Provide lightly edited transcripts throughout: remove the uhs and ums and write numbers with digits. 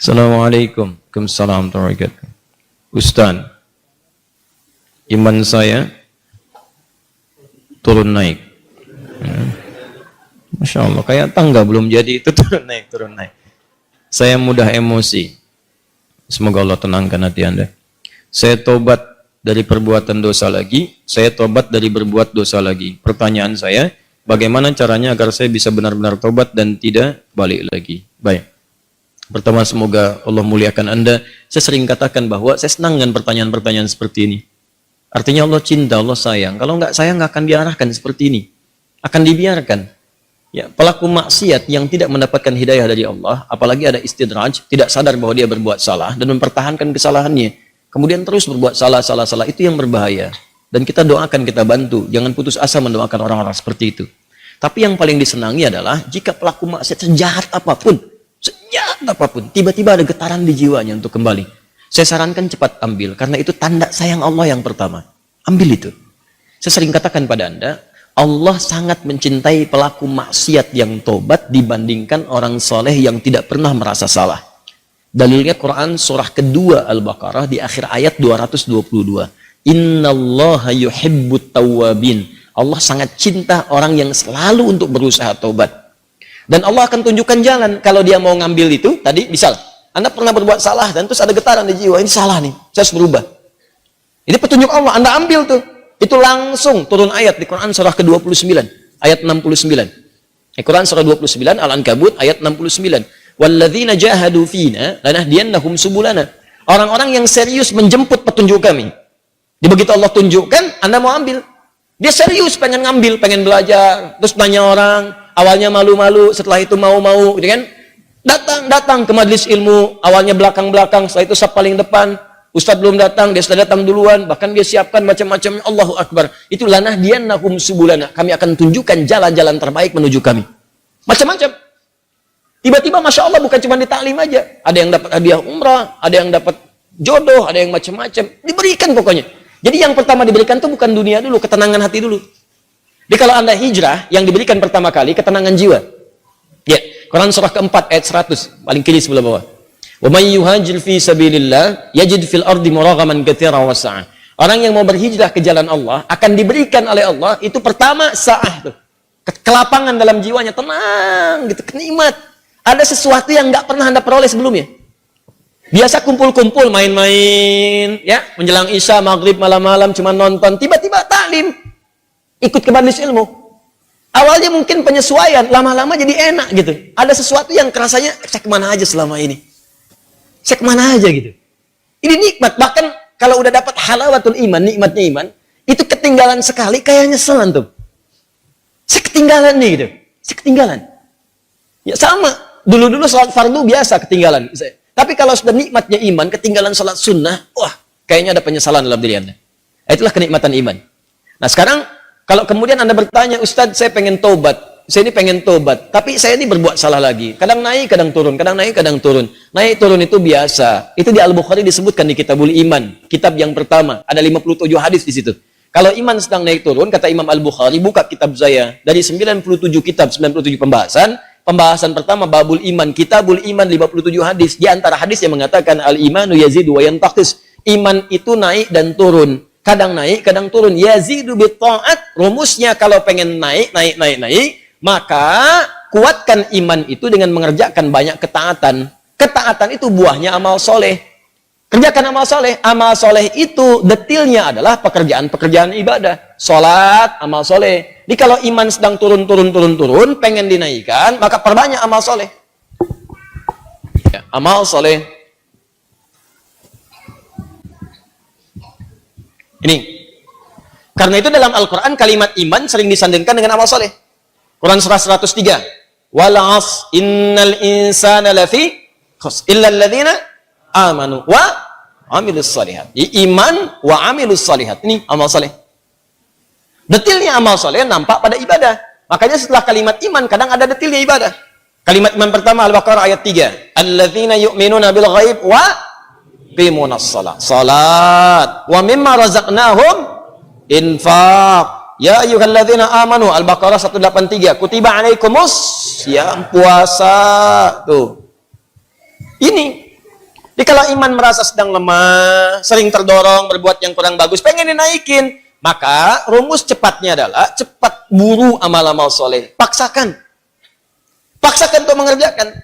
Assalamualaikum. Waalaikumsalam warahmatullahi wabarakatuh. Ustaz, iman saya turun naik. Masya Allah, kayak tangga belum jadi itu turun naik, turun naik. Saya mudah emosi. Semoga Allah tenangkan hati Anda. Saya tobat dari perbuatan dosa lagi, saya tobat dari berbuat dosa lagi. Pertanyaan saya, bagaimana caranya agar saya bisa benar-benar tobat dan tidak balik lagi? Baik. Pertama, semoga Allah muliakan Anda. Saya sering katakan bahwa saya senang dengan pertanyaan-pertanyaan seperti ini. Artinya Allah cinta, Allah sayang. Kalau nggak sayang, nggak akan diarahkan seperti ini. Akan dibiarkan. Ya, pelaku maksiat yang tidak mendapatkan hidayah dari Allah, apalagi ada istidraj, tidak sadar bahwa dia berbuat salah dan mempertahankan kesalahannya, kemudian terus berbuat salah, itu yang berbahaya. Dan kita doakan, kita bantu. Jangan putus asa mendoakan orang-orang seperti itu. Tapi yang paling disenangi adalah jika pelaku maksiat sejahat apapun, tiba-tiba ada getaran di jiwanya untuk kembali. Saya sarankan cepat ambil, karena itu tanda sayang Allah yang pertama. Ambil itu. Saya sering katakan pada Anda, Allah sangat mencintai pelaku maksiat yang tobat dibandingkan orang soleh yang tidak pernah merasa salah. Dalilnya Quran surah kedua Al-Baqarah di akhir ayat 222. Innallaha yuhibbut tawwabin. Allah sangat cinta orang yang selalu untuk berusaha tobat. Dan Allah akan tunjukkan jalan kalau dia mau ngambil itu. Tadi misal Anda pernah berbuat salah dan terus ada getaran di jiwa, ini salah nih, saya harus berubah. Ini petunjuk Allah, Anda ambil tuh. Itu langsung turun ayat di Quran surah ke-29 ayat 69. Quran surah 29 Al-Ankabut ayat 69. Walladzina jahadu fina lanahdiyannahum subulana. Orang-orang yang serius menjemput petunjuk kami. Begitu Allah tunjukkan, Anda mau ambil. Dia serius pengen ngambil, pengen belajar, terus tanya orang, awalnya malu-malu, setelah itu mau-mau, gitu kan? Datang ke majelis ilmu, awalnya belakang-belakang, setelah itu saf paling depan. Ustadz belum datang, dia sudah datang duluan, bahkan dia siapkan macam-macamnya. Allahu Akbar. Itu lanahdiyannahum subulana. Kami akan tunjukkan jalan-jalan terbaik menuju kami. Macam-macam. Tiba-tiba Masya Allah bukan cuma di taklim aja. Ada yang dapat hadiah umrah, ada yang dapat jodoh, ada yang macam-macam. Diberikan pokoknya. Jadi yang pertama diberikan itu bukan dunia dulu, ketenangan hati dulu. Jadi kalau Anda hijrah, yang diberikan pertama kali ketenangan jiwa. Ya, Quran surah keempat ayat 100, paling kiri sebelah bawah. Wa may yuhajir fi sabilillah yajid fil ardi muraghaman katsiran wa sa'ah. Orang yang mau berhijrah ke jalan Allah akan diberikan oleh Allah itu pertama sa'ah tuh. Kelapangan dalam jiwanya, tenang gitu, nikmat. Ada sesuatu yang nggak pernah Anda peroleh sebelumnya. Biasa kumpul-kumpul, main-main, ya, menjelang Isya, maghrib, malam-malam cuma nonton, tiba-tiba taklim. Ikut ke majelis ilmu. Awalnya mungkin penyesuaian, lama-lama jadi enak gitu. Ada sesuatu yang kerasanya saya kemana aja selama ini. Saya kemana aja gitu. Ini nikmat. Bahkan kalau udah dapat halawatul iman, nikmatnya iman, itu ketinggalan sekali, kayak nyesel antum. Saya ketinggalan nih gitu. Saya ketinggalan. Ya sama. Dulu-dulu sholat fardu biasa ketinggalan. Tapi kalau sudah nikmatnya iman, ketinggalan sholat sunnah, wah, kayaknya ada penyesalan dalam diri Anda. Itulah kenikmatan iman. Nah sekarang, kalau kemudian Anda bertanya, Ustadz saya pengen tobat, saya ini pengen tobat, tapi saya ini berbuat salah lagi. Kadang naik, kadang turun, kadang naik, kadang turun. Naik turun itu biasa. Itu di Al-Bukhari disebutkan di Kitabul Iman. Kitab yang pertama. Ada 57 hadis di situ. Kalau iman sedang naik turun, kata Imam Al-Bukhari, buka kitab saya. Dari 97 kitab, 97 pembahasan. Pembahasan pertama, Babul Iman. Kitabul Iman, 57 hadis. Di antara hadis yang mengatakan, Al-imanu yazidu wa yantaqis. Iman itu naik dan turun. Kadang naik, kadang turun. Yazidu bitta'at. Rumusnya kalau pengen naik, maka kuatkan iman itu dengan mengerjakan banyak ketaatan. Ketaatan itu buahnya amal soleh. Kerjakan amal soleh. Amal soleh itu detilnya adalah pekerjaan-pekerjaan ibadah. Sholat, amal soleh. Jadi kalau iman sedang turun, pengen dinaikkan, maka perbanyak amal soleh. Ya, amal soleh. Ini. Karena itu dalam Al-Quran kalimat iman sering disandingkan dengan amal soleh. Quran surah 103. Wal 'as innal insana lafi khusr illa alladziina amanu wa amilus shalihat. Iman wa amilus shalihat. Ini amal saleh. Detilnya amal saleh nampak pada ibadah. Makanya setelah kalimat iman kadang ada detilnya ibadah. Kalimat iman pertama Al-Baqarah ayat 3. Alladziina yu'minuna bil ghaib wa yuqimunas shalah. Salat wa mimma razaqnahum infaq. Ya ayyuhalladzina amanu, Al-Baqarah 183. Kutiba alaikumus, ya puasa. Tuh. Ini Jadi kalau iman merasa sedang lemah, sering terdorong berbuat yang kurang bagus, pengen dinaikin, maka rumus cepatnya adalah cepat buru amal-amal soleh. Paksakan. Paksakan untuk mengerjakan.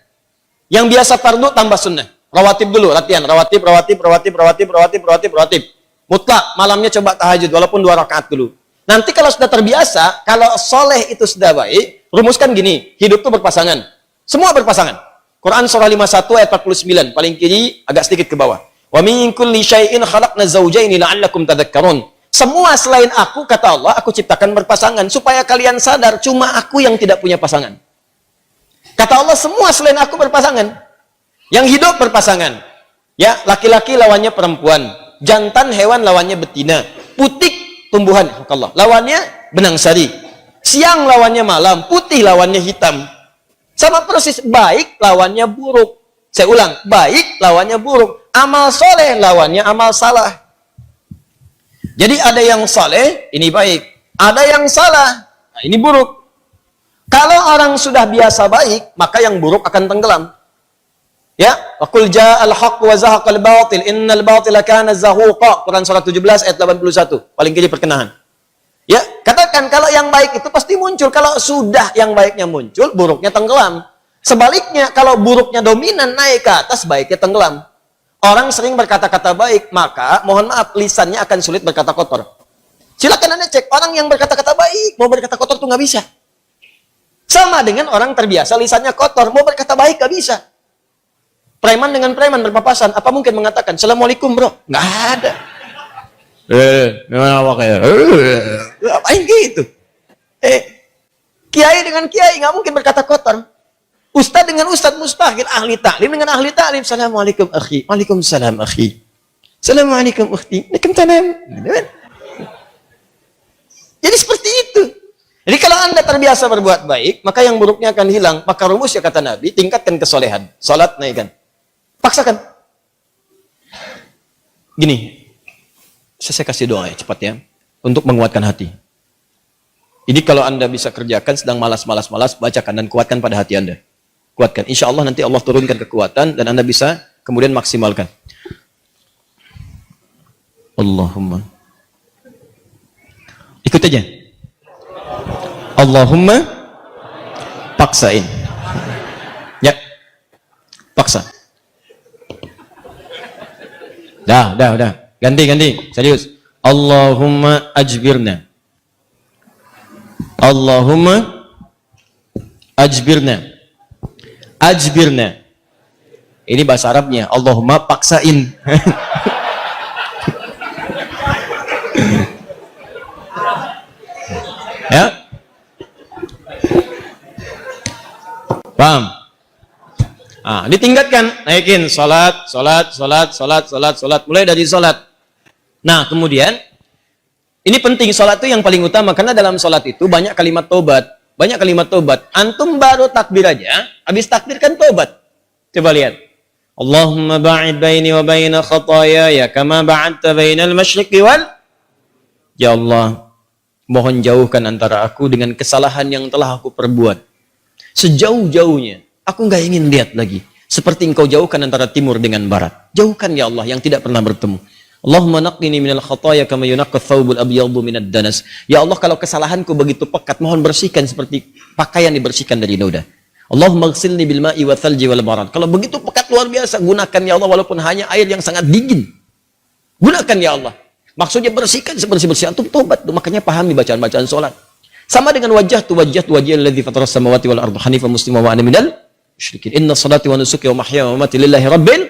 Yang biasa fardu tambah sunnah. Rawatib dulu, latihan. Rawatib. Mutlak, malamnya coba tahajud, walaupun 2 rakaat dulu. Nanti kalau sudah terbiasa, kalau soleh itu sudah baik, rumuskan gini, hidup itu berpasangan. Semua berpasangan. Quran surah 51 ayat 49, paling kiri agak sedikit ke bawah. Wa min kulli syai'in khalaqna zawjaini la'allakum tadhakkarun. Semua selain aku, kata Allah, aku ciptakan berpasangan supaya kalian sadar cuma aku yang tidak punya pasangan. Kata Allah, semua selain aku berpasangan. Yang hidup berpasangan. Ya, laki-laki lawannya perempuan, jantan hewan lawannya betina, putik tumbuhan Allah lawannya benang sari, siang lawannya malam, putih lawannya hitam. Sama persis, baik lawannya buruk. Saya ulang, baik lawannya buruk. Amal soleh lawannya amal salah. Jadi ada yang soleh, ini baik. Ada yang salah, nah ini buruk. Kalau orang sudah biasa baik, maka yang buruk akan tenggelam. Ya, waqul ja'al haqq wa zahaqal batil, innal batila kana zahuqa. Quran surah 17 ayat 81. Paling kiri perkenahan. Ya, katakan kalau yang baik itu pasti muncul. Kalau sudah yang baiknya muncul, buruknya tenggelam. Sebaliknya, kalau buruknya dominan naik ke atas, baiknya tenggelam. Orang sering berkata-kata baik, maka mohon maaf, lisannya akan sulit berkata kotor. Silakan Anda cek, orang yang berkata-kata baik, mau berkata kotor tuh nggak bisa. Sama dengan orang terbiasa lisannya kotor, mau berkata baik nggak bisa. Preman dengan preman berpapasan, apa mungkin mengatakan, Assalamualaikum bro? Nggak ada. Gimana awak ya? Apain gitu? Kiai dengan kiai nggak mungkin berkata kotor. Ustadz dengan ustadz mustahil, ahli taklim dengan ahli taklim. Assalamualaikum akhi. Waalaikumsalam akhi. Assalamualaikum ukhti. Waalaikumsalam. Jadi seperti itu. Jadi kalau Anda terbiasa berbuat baik, maka yang buruknya akan hilang. Maka rumusnya kata Nabi, tingkatkan kesolehan. Salat naikkan. Paksakan. Gini. Saya kasih doa ya, cepat ya. Untuk menguatkan hati. Ini kalau Anda bisa kerjakan, sedang malas, bacakan dan kuatkan pada hati Anda. Kuatkan. Insya Allah nanti Allah turunkan kekuatan dan Anda bisa kemudian maksimalkan. Allahumma. Ikut aja. Allahumma paksain. Ya. Paksa. Dah. Ganti. Serius. Allahumma ajbirna. Allahumma ajbirna. Ajbirna. Ini bahasa Arabnya. Allahumma paksain. Ya? Paham? Ditingkatkan, naikin salat. Mulai dari salat. Nah, kemudian ini penting, salat itu yang paling utama karena dalam salat itu banyak kalimat tobat. Antum baru takbir aja, habis takbir kan tobat. Coba lihat. Allahumma ba'id baini wa baina khataaya kama ba'adta bainal masyriqi wal. Ya Allah, mohon jauhkan antara aku dengan kesalahan yang telah aku perbuat. Sejauh-jauhnya. Aku nggak ingin lihat lagi. Seperti engkau jauhkan antara timur dengan barat. Jauhkan ya Allah yang tidak pernah bertemu. Allahumma naqqini minal khataaya kama yunaqqat thawbul abyadu minad danas. Ya Allah, kalau kesalahanku begitu pekat, mohon bersihkan seperti pakaian dibersihkan dari noda. Allahumma ghsilni bil ma'i wa thalji wal barad. Kalau begitu pekat luar biasa, gunakan ya Allah walaupun hanya air yang sangat dingin. Gunakan ya Allah. Maksudnya bersihkan sebersih-bersih. Antum tobat tuh, makanya pahami bacaan-bacaan salat. Sama dengan wajah alladzi fataras samawati wal arda hanifan musliman wa ana minal musyrikin. Inna salati wa nusuki wa mahyaya wa mamati lillahi rabbil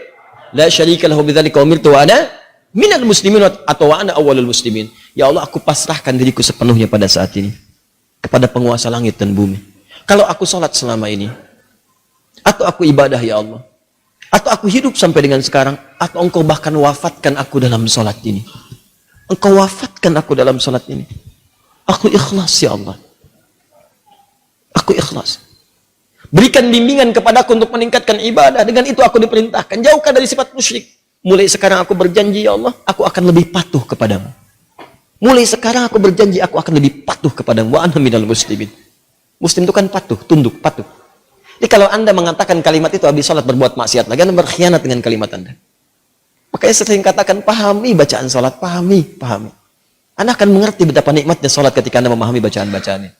la syarika lahu bidzalika umirtu wa ana minal muslimin atau wa ana awwalul muslimin. Ya Allah, aku pasrahkan diriku sepenuhnya pada saat ini kepada penguasa langit dan bumi. Kalau aku salat selama ini, atau aku ibadah ya Allah, atau aku hidup sampai dengan sekarang, atau engkau bahkan wafatkan aku dalam salat ini. Engkau wafatkan aku dalam salat ini. Aku ikhlas ya Allah. Aku ikhlas. Berikan bimbingan kepadaku untuk meningkatkan ibadah. Dengan itu aku diperintahkan. Jauhkan dari sifat musyrik. Mulai sekarang aku berjanji ya Allah, aku akan lebih patuh kepadamu. Mulai sekarang aku berjanji, aku akan lebih patuh kepadamu. Wa ana minal muslimin. Muslim itu kan patuh, tunduk, patuh. Jadi kalau Anda mengatakan kalimat itu habis salat berbuat maksiat lagi, Anda berkhianat dengan kalimat Anda. Makanya sering katakan, pahami bacaan sholat, pahami. Anda akan mengerti betapa nikmatnya sholat ketika Anda memahami bacaan-bacaannya.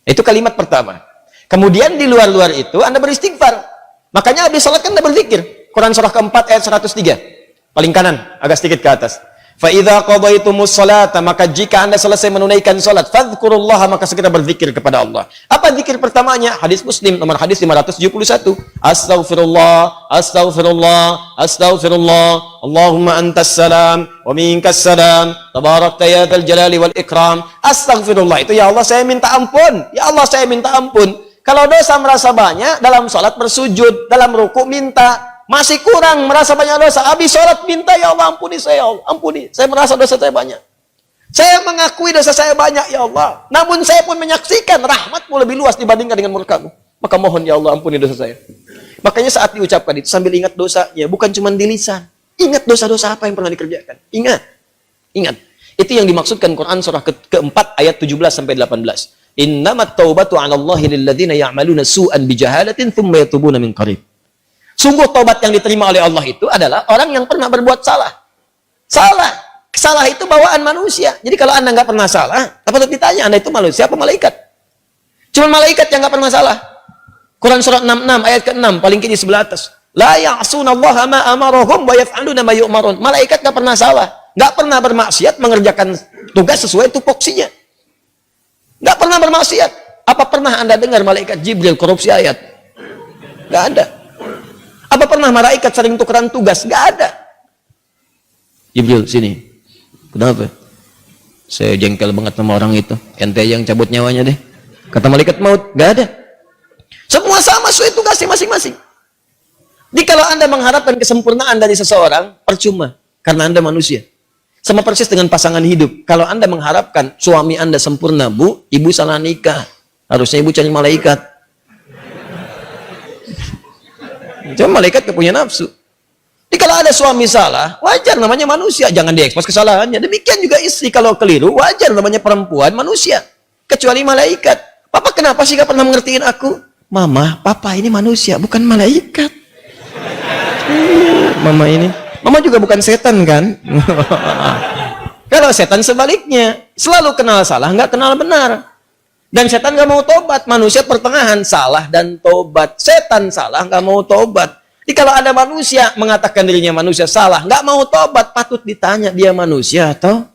Itu kalimat pertama. Kemudian di luar-luar itu Anda beristighfar. Makanya habis sholat kan Anda berzikir. Quran surah keempat ayat 103. Paling kanan, agak sedikit ke atas. فَإِذَا قَضَيْتُمُ الصَّلَاةَ, maka jika Anda selesai menunaikan salat, fadhkurullaha, maka segera berzikir kepada Allah. Apa zikir pertamanya? Hadis Muslim nomor hadis 571. Astaghfirullah, astaghfirullah, astaghfirullah. Allahumma antas salam wa minkas salam. Tabarakta ya dzal jalali wal ikram. Astaghfirullah itu, ya Allah saya minta ampun. Ya Allah saya minta ampun. Kalau dosa merasa banyak, dalam salat bersujud, dalam ruku minta. Masih kurang, merasa banyak dosa, habis sholat minta, ya Allah ampuni saya, ya Allah ampuni, saya merasa dosa saya banyak, saya mengakui dosa saya banyak, ya Allah, namun saya pun menyaksikan rahmatmu lebih luas dibandingkan dengan murkamu, maka mohon ya Allah ampuni dosa saya. Makanya saat diucapkan itu sambil ingat dosanya, bukan cuma di lisan, ingat dosa-dosa apa yang pernah dikerjakan, ingat, itu yang dimaksudkan Quran surah keempat ayat 17-18. Innamat taubatu 'ala Allahi lilladzina ya'maluna su'an bijahalatin thumma yatubuna min qarib. Sungguh tobat yang diterima oleh Allah itu adalah orang yang pernah berbuat salah. Salah itu bawaan manusia. Jadi kalau Anda nggak pernah salah, patut ditanya, Anda itu manusia apa malaikat? Cuma malaikat yang nggak pernah salah. Quran surat 66 ayat ke-6 paling kiri sebelah atas. La ya'sunallaha ma amarahum wa yaf'aluna ma yu'marun. Malaikat nggak pernah salah, nggak pernah bermaksiat, mengerjakan tugas sesuai tupoksinya. Nggak pernah bermaksiat. Apa pernah Anda dengar malaikat Jibril korupsi ayat? Nggak ada. Apa pernah malaikat sering tukeran tugas? Nggak ada. Jibril, sini. Kenapa? Saya jengkel banget sama orang itu. Ente yang cabut nyawanya deh. Kata malaikat maut, nggak ada. Semua sama sesuai tugasnya masing-masing. Jadi kalau Anda mengharapkan kesempurnaan dari seseorang, percuma. Karena Anda manusia. Sama persis dengan pasangan hidup. Kalau Anda mengharapkan suami Anda sempurna, Bu, Ibu salah nikah. Harusnya Ibu cari malaikat. Cuma malaikat gak punya nafsu. Jadi kalau ada suami salah, wajar, namanya manusia, jangan diekspos kesalahannya. Demikian juga istri kalau keliru, wajar, namanya perempuan, manusia. Kecuali malaikat. Papa kenapa sih gak pernah mengertiin aku? Mama, papa ini manusia, bukan malaikat. Mama juga bukan setan kan? Kalau setan sebaliknya, selalu kenal salah, nggak kenal benar. Dan setan nggak mau tobat. Manusia pertengahan, salah dan tobat. Setan salah, nggak mau tobat. Jadi kalau ada manusia mengatakan dirinya manusia salah, nggak mau tobat, patut ditanya dia manusia atau?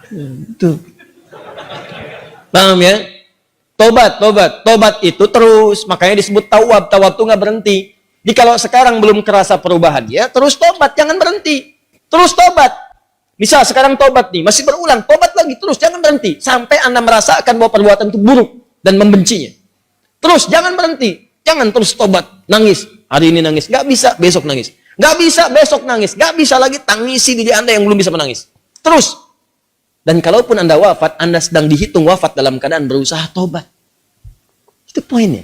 Itu. Paham ya? Tobat itu terus. Makanya disebut tawab. Tawab itu nggak berhenti. Jadi kalau sekarang belum kerasa perubahan dia, terus tobat, jangan berhenti. Terus tobat. Misal sekarang tobat nih, masih berulang, tobat lagi, terus jangan berhenti. Sampai Anda merasakan bahwa perbuatan itu buruk dan membencinya. Terus, jangan berhenti. Jangan terus tobat, nangis. Hari ini nangis, nggak bisa, besok nangis. Nggak bisa, besok nangis. Nggak bisa lagi, tangisi diri Anda yang belum bisa menangis. Terus. Dan kalaupun Anda wafat, Anda sedang dihitung wafat dalam keadaan berusaha tobat. Itu poinnya.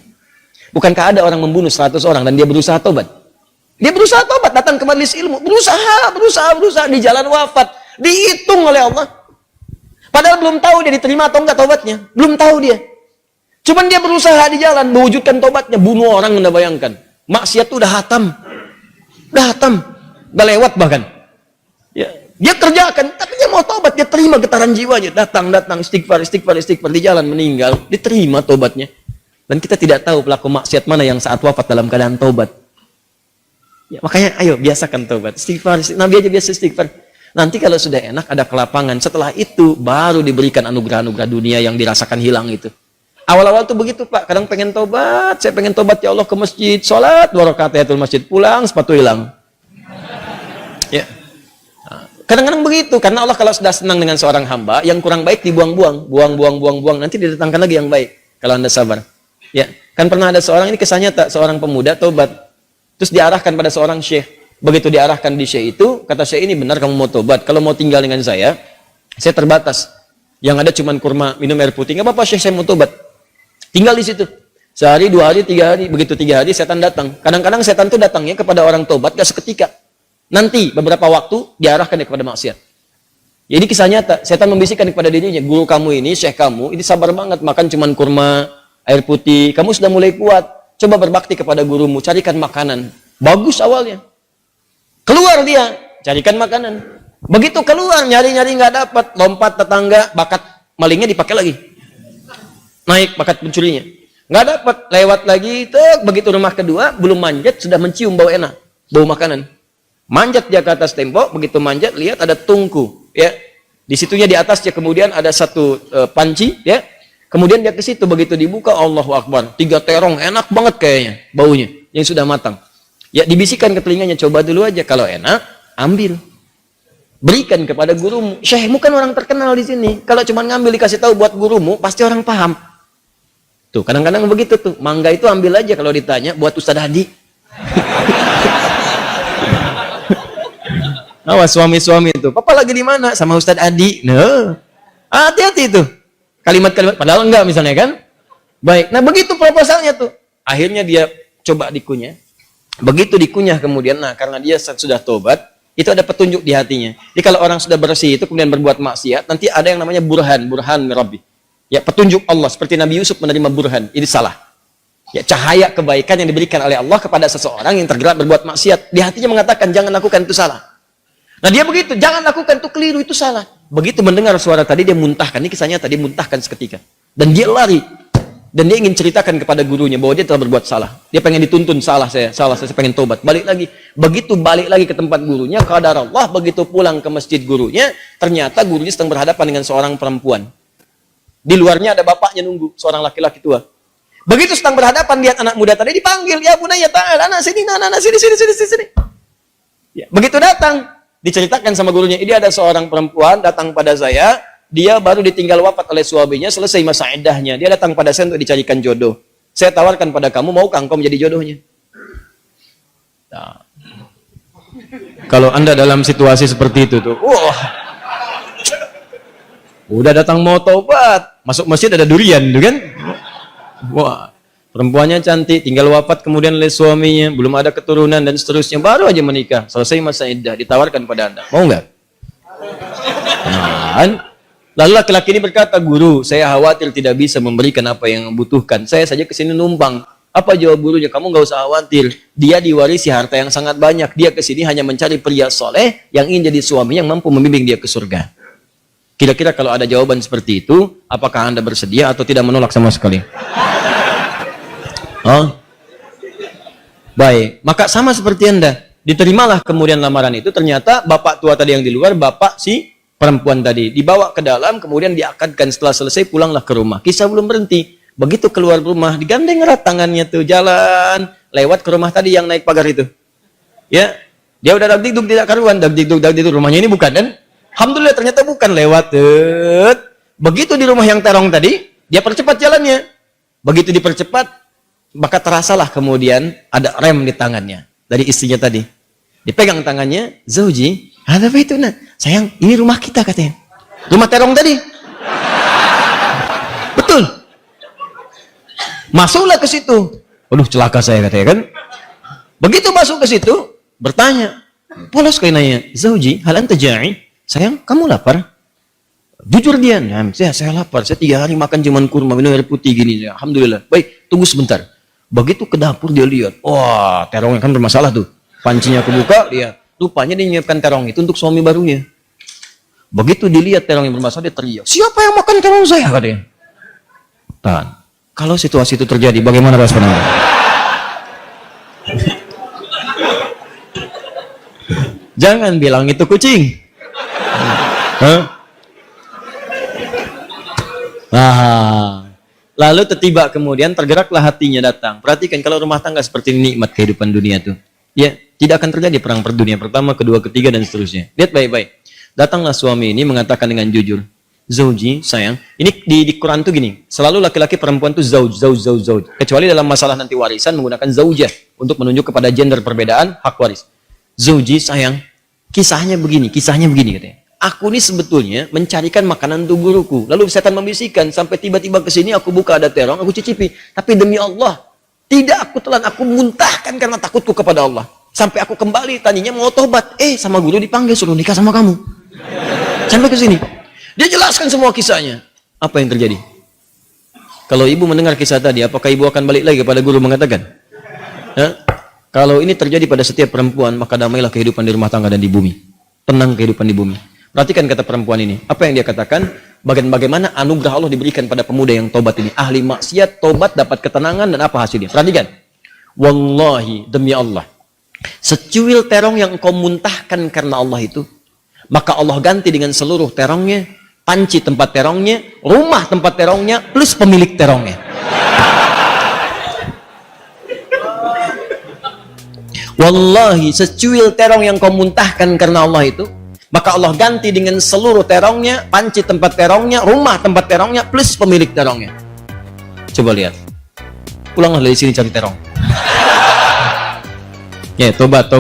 Bukankah ada orang membunuh 100 orang dan dia berusaha tobat? Dia berusaha tobat, datang ke majelis ilmu, berusaha di jalan wafat, dihitung oleh Allah. Padahal belum tahu dia diterima atau enggak tobatnya, belum tahu dia. Cuman dia berusaha di jalan mewujudkan tobatnya, bunuh orang. Anda bayangkan, maksiat itu udah hatam, udah lewat bahkan. Ya, dia kerjakan, tapi dia mau tobat, dia terima getaran jiwanya, datang istighfar di jalan meninggal, diterima tobatnya. Dan kita tidak tahu pelaku maksiat mana yang saat wafat dalam keadaan tobat. Ya, makanya ayo biasakan tobat, istighfar, Nabi aja biasa istighfar. Nanti kalau sudah enak ada kelapangan, setelah itu baru diberikan anugerah-anugerah dunia yang dirasakan hilang itu. Awal-awal tuh begitu Pak, kadang pengen tobat, saya pengen tobat ya Allah ke masjid, sholat 2 rakaat tahiyatul masjid, pulang sepatu hilang. Ya, kadang-kadang begitu, karena Allah kalau sudah senang dengan seorang hamba, yang kurang baik dibuang-buang, buang, nanti didatangkan lagi yang baik kalau Anda sabar. Ya, kan pernah ada seorang, ini kisahnya tak, seorang pemuda tobat. Terus diarahkan pada seorang syekh. Begitu diarahkan di syekh itu, kata syekh ini benar kamu mau tobat. Kalau mau tinggal dengan saya terbatas. Yang ada cuma kurma, minum air putih. Nggak apa-apa syekh, saya mau tobat. Tinggal di situ. Sehari, 2 hari, 3 hari. Begitu 3 hari, setan datang. Kadang-kadang setan itu datangnya kepada orang tobat, gak seketika. Nanti, beberapa waktu, diarahkan dia kepada maksiat. Jadi kisah nyata, setan membisikkan kepada dirinya, guru kamu ini, syekh kamu, ini sabar banget, makan cuma kurma, air putih. Kamu sudah mulai kuat. Coba berbakti kepada gurumu, carikan makanan. Bagus awalnya. Keluar dia, carikan makanan. Begitu keluar, nyari-nyari nggak dapat, lompat tetangga, bakat malingnya dipakai lagi. Naik bakat pencurinya. Nggak dapat, lewat lagi, begitu rumah kedua, belum manjat, sudah mencium bau enak, bau makanan. Manjat dia ke atas tembok, begitu manjat, lihat ada tungku, ya. Di situnya di atasnya kemudian ada satu panci, ya. Kemudian dia ke situ, begitu dibuka, Allahu Akbar, 3 terong, enak banget kayaknya, baunya, yang sudah matang. Ya, dibisikkan ke telinganya, coba dulu aja, kalau enak, ambil. Berikan kepada gurumu. Syekhmu kan orang terkenal di sini. Kalau cuma ngambil dikasih tahu buat gurumu, pasti orang paham. Tuh, kadang-kadang begitu tuh. Mangga itu ambil aja kalau ditanya buat Ustadz Hadi. Awas suami-suami itu. Papa lagi di mana? Sama Ustadz Adi. Nah, hati-hati tuh. Kalimat-kalimat padahal enggak misalnya kan? Baik. Nah, begitu proposalnya tuh. Akhirnya dia coba dikunyah. Begitu dikunyah kemudian, nah karena dia sudah tobat, itu ada petunjuk di hatinya. Jadi kalau orang sudah bersih itu kemudian berbuat maksiat, nanti ada yang namanya burhan mirabbi. Ya, petunjuk Allah seperti Nabi Yusuf menerima burhan, ini salah. Ya, cahaya kebaikan yang diberikan oleh Allah kepada seseorang yang tergerak berbuat maksiat, di hatinya mengatakan jangan lakukan itu salah. Nah, dia begitu, jangan lakukan itu keliru, itu salah. Begitu mendengar suara tadi dia muntahkan, ini kisahnya tadi muntahkan seketika. Dan dia lari. Dan dia ingin ceritakan kepada gurunya bahwa dia telah berbuat salah. Dia pengen dituntun, salah saya pengen tobat. Balik lagi. Begitu balik lagi ke tempat gurunya, qadar Allah, begitu pulang ke masjid gurunya, ternyata gurunya sedang berhadapan dengan seorang perempuan. Di luarnya ada bapaknya nunggu, seorang laki-laki tua. Begitu sedang berhadapan, lihat anak muda tadi dipanggil, ya bunaya ta'ala, anak sini, anak sini. Ya, begitu datang, diceritakan sama gurunya, ini ada seorang perempuan datang pada saya, dia baru ditinggal wafat oleh suaminya, selesai masa iddahnya. Dia datang pada saya untuk dicarikan jodoh. Saya tawarkan pada kamu, maukah engkau menjadi jodohnya? Nah, kalau Anda dalam situasi seperti itu tuh, wah, udah datang mau taubat, masuk masjid ada durian tuh kan? Wah, perempuannya cantik, tinggal wafat kemudian oleh suaminya, belum ada keturunan dan seterusnya, baru aja menikah, selesai masa iddah, ditawarkan pada Anda. Mau nggak? Nah, lalu laki-laki ini berkata, guru, saya khawatir tidak bisa memberikan apa yang membutuhkan. Saya saja kesini numpang. Apa jawab gurunya? Kamu nggak usah khawatir. Dia diwarisi harta yang sangat banyak. Dia kesini hanya mencari pria soleh yang ingin jadi suami yang mampu membimbing dia ke surga. Kira-kira kalau ada jawaban seperti itu, apakah Anda bersedia atau tidak menolak sama sekali? Oh? Baik. Maka sama seperti Anda. Diterimalah kemudian lamaran itu. Ternyata bapak tua tadi yang di luar, bapak si perempuan tadi dibawa ke dalam, kemudian diakadkan. Setelah selesai pulanglah ke rumah. Kisah belum berhenti. Begitu keluar rumah, digandeng erat tangannya tuh, jalan lewat ke rumah tadi yang naik pagar itu. Ya, dia udah dagdikduk tidak karuan, dagdikduk rumahnya ini bukan kan? Alhamdulillah ternyata bukan, lewat. Begitu di rumah yang terong tadi, dia percepat jalannya. Begitu dipercepat, maka terasalah kemudian ada rem di tangannya dari istrinya tadi. Dipegang tangannya, Zauji, ada apa itu nak? Sayang, ini rumah kita katanya. Rumah terong tadi. Betul. Masuklah ke situ. Aduh, celaka saya katanya kan. Begitu masuk ke situ, bertanya. Polos kayak nanya, Zauji, hal anta ja'i? Sayang, kamu lapar? Jujur dia, nah, saya lapar. Saya 3 hari makan cuman kurma, minum air putih gini. Alhamdulillah. Baik, tunggu sebentar. Begitu ke dapur dia lihat, wah, terongnya kan bermasalah tuh. Pancinya kebuka, lihat. Rupanya dia menyiapkan terong itu untuk suami barunya. Begitu dilihat terong yang bermasalah, dia teriak, siapa yang makan terong saya? Katanya. Tahan. Kalau situasi itu terjadi, bagaimana respon Anda? Jangan bilang itu kucing. Nah, lalu tiba kemudian tergeraklah hatinya datang. Perhatikan kalau rumah tangga seperti ini, nikmat kehidupan dunia tuh. Ya, tidak akan terjadi perang per dunia pertama, kedua, ketiga dan seterusnya. Lihat baik-baik. Datanglah suami ini mengatakan dengan jujur, Zauji, sayang. Ini di Quran tuh gini, selalu laki-laki perempuan tuh zauj. Kecuali dalam masalah nanti warisan menggunakan zaujah untuk menunjuk kepada gender perbedaan hak waris. Zauji, sayang. Kisahnya begini katanya. Aku ini sebetulnya mencarikan makanan untuk guruku. Lalu setan membisikkan sampai tiba-tiba ke sini aku buka ada terong, aku cicipi. Tapi demi Allah, tidak aku telan, aku muntahkan karena takutku kepada Allah. Sampai aku kembali tadinya mau tobat, sama guru dipanggil suruh nikah sama kamu. Sampai ke sini. Dia jelaskan semua kisahnya. Apa yang terjadi? Kalau ibu mendengar kisah tadi, apakah ibu akan balik lagi kepada guru mengatakan? Kalau ini terjadi pada setiap perempuan, maka damailah kehidupan di rumah tangga dan di bumi. Tenang kehidupan di bumi. Perhatikan kata perempuan ini. Apa yang dia katakan? Bagaimana anugerah Allah diberikan pada pemuda yang tobat ini. Ahli maksiat, tobat, dapat ketenangan, dan apa hasilnya? Perhatikan. Wallahi, demi Allah. Secuil terong yang kau muntahkan karena Allah itu, maka Allah ganti dengan seluruh terongnya, panci tempat terongnya, rumah tempat terongnya, plus pemilik terongnya. Wallahi, secuil terong yang kau muntahkan karena Allah itu, maka Allah ganti dengan seluruh terongnya, panci tempat terongnya, rumah tempat terongnya, plus pemilik terongnya. Coba lihat. Pulanglah dari sini cari terong. Ya, tobat.